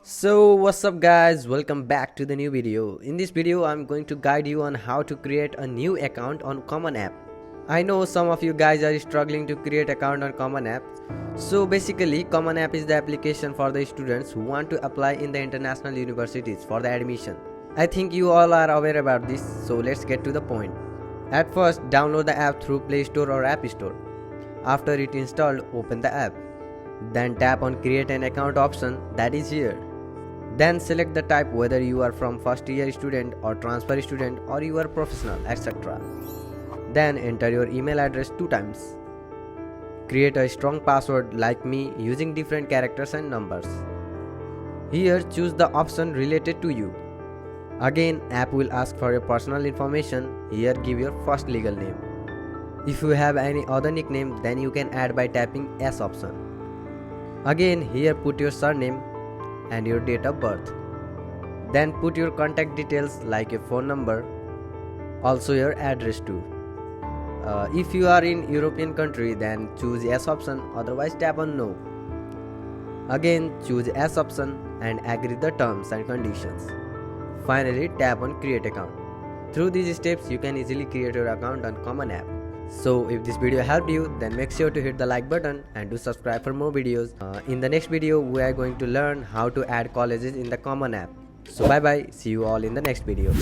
So what's up guys, welcome back to the new video. In this video I'm going to guide you on how to create a new account on Common App. I know some of you guys are struggling to create account on Common App. So basically Common App is the application for the students who want to apply in the international universities for the admission. I think you all are aware about this, so let's get to the point. At first download the app through Play Store or App Store. After it installed, open the app. Then tap on create an account option that is here. Then select the type, whether you are from first year student or transfer student or you are professional, etc. Then enter your email address 2 times. Create a strong password like me using different characters and numbers. Here choose the option related to you. Again, app will ask for your personal information. Here give your first legal name. If you have any other nickname, then you can add by tapping S option. Again, here put your surname and your date of birth. Then put your contact details like your phone number, also your address too. If you are in European country, then choose yes option, otherwise tap on no. Again choose yes option and agree the terms and conditions. Finally tap on create account. Through these steps you can easily create your account on Common App. So if this video helped you, then make sure to hit the like button and do subscribe for more videos. In the next video we are going to learn how to add colleges in the Common App. So bye bye, see you all in the next video.